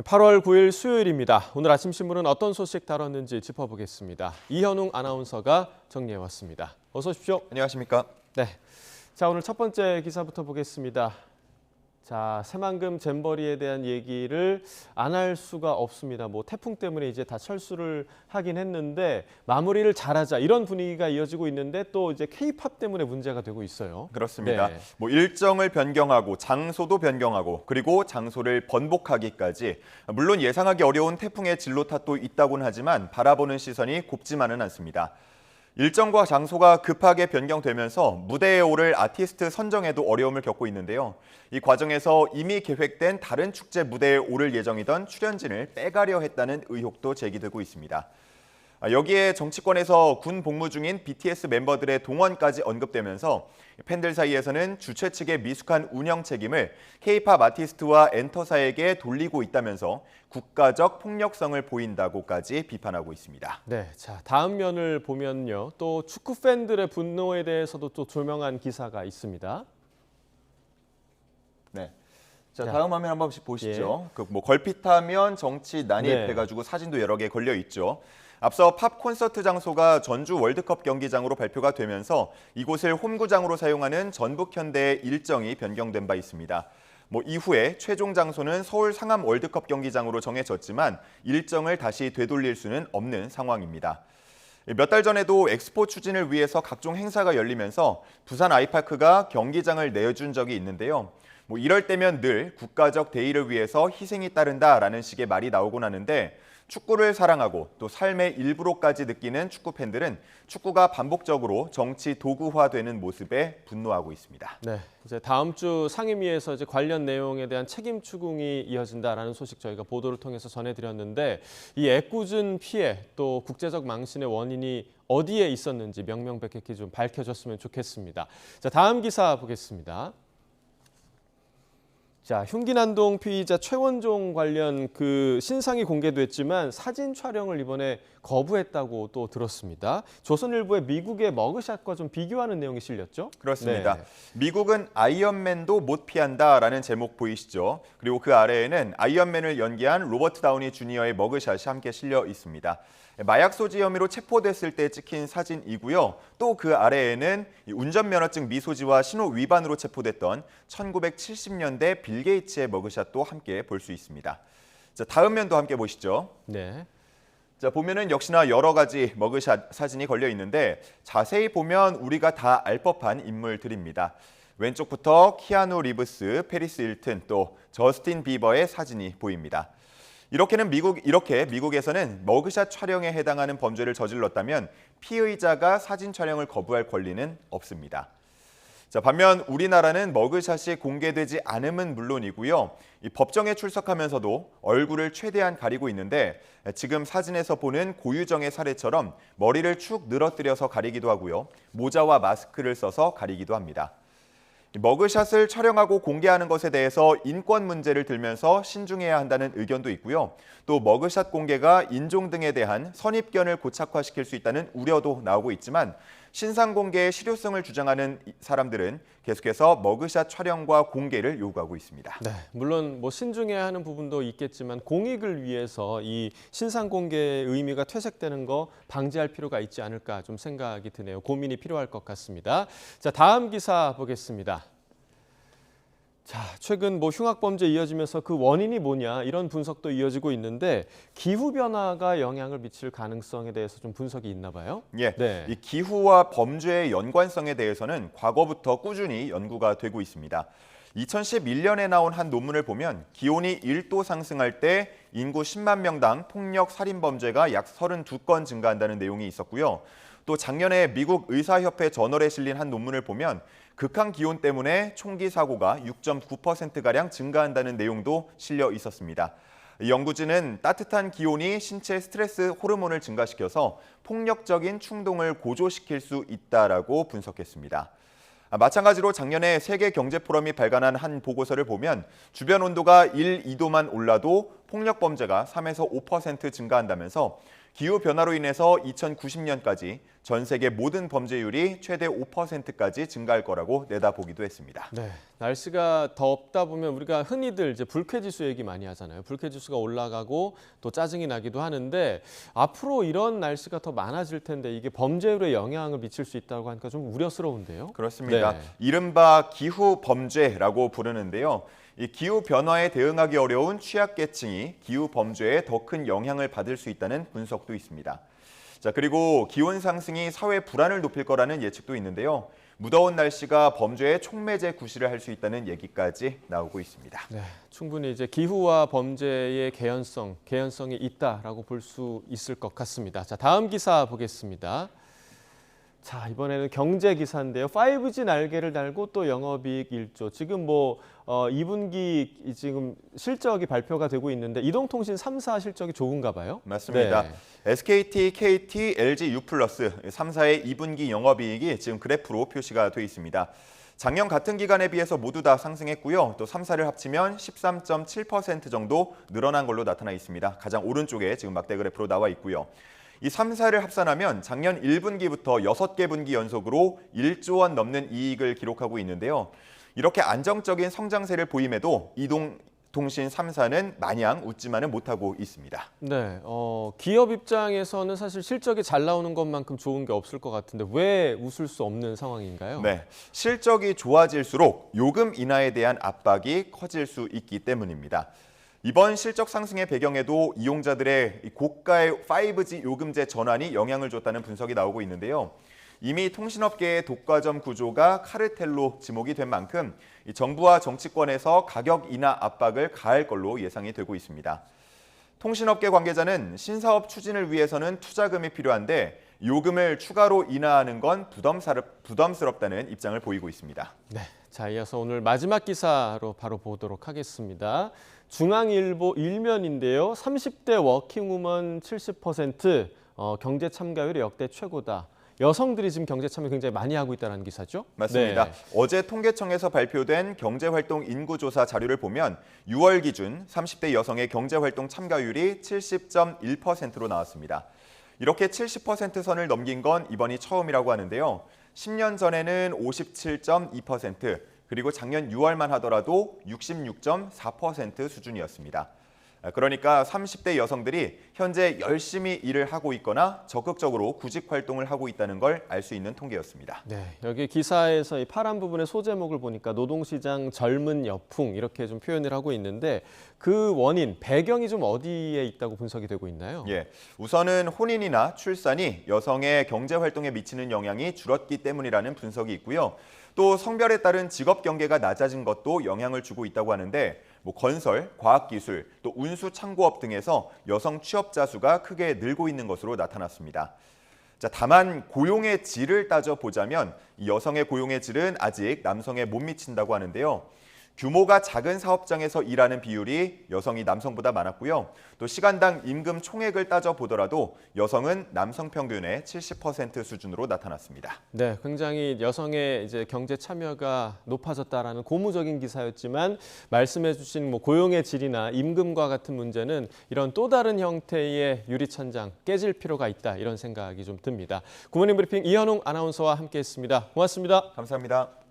8월 9일 수요일입니다. 오늘 아침 신문은 어떤 소식 다뤘는지 짚어보겠습니다. 이현웅 아나운서가 정리해왔습니다. 어서 오십시오. 안녕하십니까? 네. 자, 오늘 첫 번째 기사부터 보겠습니다. 자, 새만금 잼버리에 대한 얘기를 안 할 수가 없습니다. 태풍 때문에 이제 다 철수를 하긴 했는데 마무리를 잘하자 이런 분위기가 이어지고 있는데 또 이제 K-팝 때문에 문제가 되고 있어요. 그렇습니다. 네. 일정을 변경하고 장소도 변경하고 그리고 장소를 번복하기까지 물론 예상하기 어려운 태풍의 진로 탓도 있다고는 하지만 바라보는 시선이 곱지만은 않습니다. 일정과 장소가 급하게 변경되면서 무대에 오를 아티스트 선정에도 어려움을 겪고 있는데요. 이 과정에서 이미 계획된 다른 축제 무대에 오를 예정이던 출연진을 빼가려 했다는 의혹도 제기되고 있습니다. 여기에 정치권에서 군 복무 중인 BTS 멤버들의 동원까지 언급되면서 팬들 사이에서는 주최 측의 미숙한 운영 책임을 K-팝 아티스트와 엔터사에게 돌리고 있다면서 국가적 폭력성을 보인다고까지 비판하고 있습니다. 네, 자 다음 면을 보면요, 또 축구 팬들의 분노에 대해서도 또 조명한 기사가 있습니다. 네. 자, 다음 화면 한 번씩 보시죠. 예. 걸핏하면 정치 난입해가지고 사진도 여러 개 걸려 있죠. 앞서 팝 콘서트 장소가 전주 월드컵 경기장으로 발표가 되면서 이곳을 홈구장으로 사용하는 전북현대의 일정이 변경된 바 있습니다. 이후에 최종 장소는 서울 상암 월드컵 경기장으로 정해졌지만 일정을 다시 되돌릴 수는 없는 상황입니다. 몇 달 전에도 엑스포 추진을 위해서 각종 행사가 열리면서 부산 아이파크가 경기장을 내준 적이 있는데요. 이럴 때면 늘 국가적 대의를 위해서 희생이 따른다라는 식의 말이 나오곤 하는데 축구를 사랑하고 또 삶의 일부로까지 느끼는 축구 팬들은 축구가 반복적으로 정치 도구화되는 모습에 분노하고 있습니다. 네, 이제 다음 주 상임위에서 이제 관련 내용에 대한 책임 추궁이 이어진다라는 소식 저희가 보도를 통해서 전해드렸는데 이 애꿎은 피해 또 국제적 망신의 원인이 어디에 있었는지 명명백백히 좀 밝혀졌으면 좋겠습니다. 자, 다음 기사 보겠습니다. 자, 흉기난동 피의자 최원종 관련 그 신상이 공개됐지만 사진 촬영을 이번에 거부했다고 또 들었습니다. 조선일보의 미국의 머그샷과 좀 비교하는 내용이 실렸죠? 그렇습니다. 네. 미국은 아이언맨도 못 피한다라는 제목 보이시죠? 그리고 그 아래에는 아이언맨을 연기한 로버트 다우니 주니어의 머그샷이 함께 실려 있습니다. 마약 소지 혐의로 체포됐을 때 찍힌 사진이고요. 또 그 아래에는 운전면허증 미소지와 신호 위반으로 체포됐던 1970년대 빌 게이츠의 머그샷도 함께 볼 수 있습니다. 자, 다음 면도 함께 보시죠. 네. 자, 보면은 역시나 여러 가지 머그샷 사진이 걸려 있는데 자세히 보면 우리가 다 알 법한 인물들입니다. 왼쪽부터 키아누 리브스, 페리스 힐튼, 또 저스틴 비버의 사진이 보입니다. 이렇게 미국에서는 머그샷 촬영에 해당하는 범죄를 저질렀다면 피의자가 사진 촬영을 거부할 권리는 없습니다. 자, 반면 우리나라는 머그샷이 공개되지 않음은 물론이고요. 이 법정에 출석하면서도 얼굴을 최대한 가리고 있는데 지금 사진에서 보는 고유정의 사례처럼 머리를 축 늘어뜨려서 가리기도 하고요. 모자와 마스크를 써서 가리기도 합니다. 머그샷을 촬영하고 공개하는 것에 대해서 인권 문제를 들면서 신중해야 한다는 의견도 있고요. 또 머그샷 공개가 인종 등에 대한 선입견을 고착화시킬 수 있다는 우려도 나오고 있지만 신상 공개의 실효성을 주장하는 사람들은 계속해서 머그샷 촬영과 공개를 요구하고 있습니다. 네, 물론 신중해야 하는 부분도 있겠지만 공익을 위해서 이 신상 공개의 의미가 퇴색되는 거 방지할 필요가 있지 않을까 좀 생각이 드네요. 고민이 필요할 것 같습니다. 자, 다음 기사 보겠습니다. 자, 최근 흉악 범죄 이어지면서 그 원인이 뭐냐 이런 분석도 이어지고 있는데 기후 변화가 영향을 미칠 가능성에 대해서 좀 분석이 있나 봐요. 예, 네. 이 기후와 범죄의 연관성에 대해서는 과거부터 꾸준히 연구가 되고 있습니다. 2011년에 나온 한 논문을 보면 기온이 1도 상승할 때 인구 10만 명당 폭력 살인 범죄가 약 32건 증가한다는 내용이 있었고요. 또 작년에 미국 의사협회 저널에 실린 한 논문을 보면 극한 기온 때문에 총기 사고가 6.9%가량 증가한다는 내용도 실려 있었습니다. 연구진은 따뜻한 기온이 신체 스트레스 호르몬을 증가시켜서 폭력적인 충동을 고조시킬 수 있다라고 분석했습니다. 마찬가지로 작년에 세계경제포럼이 발간한 한 보고서를 보면 주변 온도가 1, 2도만 올라도 폭력 범죄가 3에서 5% 증가한다면서 기후 변화로 인해서 2090년까지 전 세계 모든 범죄율이 최대 5%까지 증가할 거라고 내다보기도 했습니다. 네, 날씨가 덥다 보면 우리가 흔히들 이제 불쾌지수 얘기 많이 하잖아요. 불쾌지수가 올라가고 또 짜증이 나기도 하는데 앞으로 이런 날씨가 더 많아질 텐데 이게 범죄율에 영향을 미칠 수 있다고 하니까 좀 우려스러운데요. 그렇습니다. 네. 이른바 기후 범죄라고 부르는데요. 이 기후 변화에 대응하기 어려운 취약계층이 기후 범죄에 더 큰 영향을 받을 수 있다는 분석도 있습니다. 자, 그리고 기온 상승이 사회 불안을 높일 거라는 예측도 있는데요. 무더운 날씨가 범죄의 촉매제 구실을 할 수 있다는 얘기까지 나오고 있습니다. 네, 충분히 이제 기후와 범죄의 개연성이 있다라고 볼 수 있을 것 같습니다. 자, 다음 기사 보겠습니다. 자, 이번에는 경제 기사인데요. 5G 날개를 달고 또 영업이익 1조. 지금 2분기 지금 실적이 발표가 되고 있는데 이동통신 3사 실적이 좋은가 봐요. 맞습니다. 네. SKT, KT, LG U+ 3사의 2분기 영업이익이 지금 그래프로 표시가 돼 있습니다. 작년 같은 기간에 비해서 모두 다 상승했고요. 또 3사를 합치면 13.7% 정도 늘어난 걸로 나타나 있습니다. 가장 오른쪽에 지금 막대 그래프로 나와 있고요. 이 3사를 합산하면 작년 1분기부터 6개 분기 연속으로 1조 원 넘는 이익을 기록하고 있는데요. 이렇게 안정적인 성장세를 보임에도 이동통신 3사는 마냥 웃지만은 못하고 있습니다. 네, 기업 입장에서는 사실 실적이 잘 나오는 것만큼 좋은 게 없을 것 같은데 왜 웃을 수 없는 상황인가요? 네, 실적이 좋아질수록 요금 인하에 대한 압박이 커질 수 있기 때문입니다. 이번 실적 상승의 배경에도 이용자들의 고가의 5G 요금제 전환이 영향을 줬다는 분석이 나오고 있는데요. 이미 통신업계의 독과점 구조가 카르텔로 지목이 된 만큼 정부와 정치권에서 가격 인하 압박을 가할 걸로 예상이 되고 있습니다. 통신업계 관계자는 신사업 추진을 위해서는 투자금이 필요한데 요금을 추가로 인하하는 건 부담스럽다는 입장을 보이고 있습니다. 네, 자 이어서 오늘 마지막 기사로 바로 보도록 하겠습니다. 중앙일보 일면인데요. 30대 워킹우먼 70% 경제 참가율이 역대 최고다. 여성들이 지금 경제 참여 굉장히 많이 하고 있다는 기사죠? 맞습니다. 네. 어제 통계청에서 발표된 경제활동 인구조사 자료를 보면 6월 기준 30대 여성의 경제활동 참가율이 70.1%로 나왔습니다. 이렇게 70% 선을 넘긴 건 이번이 처음이라고 하는데요. 10년 전에는 57.2%, 그리고 작년 6월만 하더라도 66.4% 수준이었습니다. 그러니까 30대 여성들이 현재 열심히 일을 하고 있거나 적극적으로 구직 활동을 하고 있다는 걸 알 수 있는 통계였습니다. 네, 여기 기사에서 이 파란 부분의 소제목을 보니까 노동시장 젊은 여풍 이렇게 좀 표현을 하고 있는데 그 원인, 배경이 좀 어디에 있다고 분석이 되고 있나요? 예, 우선은 혼인이나 출산이 여성의 경제 활동에 미치는 영향이 줄었기 때문이라는 분석이 있고요. 또 성별에 따른 직업 경계가 낮아진 것도 영향을 주고 있다고 하는데 건설, 과학기술, 또 운수 창고업 등에서 여성 취업자 수가 크게 늘고 있는 것으로 나타났습니다. 자, 다만 고용의 질을 따져보자면 이 여성의 고용의 질은 아직 남성에 못 미친다고 하는데요. 규모가 작은 사업장에서 일하는 비율이 여성이 남성보다 많았고요. 또 시간당 임금 총액을 따져보더라도 여성은 남성 평균의 70% 수준으로 나타났습니다. 네, 굉장히 여성의 이제 경제 참여가 높아졌다라는 고무적인 기사였지만 말씀해주신 고용의 질이나 임금과 같은 문제는 이런 또 다른 형태의 유리천장 깨질 필요가 있다 이런 생각이 좀 듭니다. 굿모닝 브리핑 이현웅 아나운서와 함께했습니다. 고맙습니다. 감사합니다.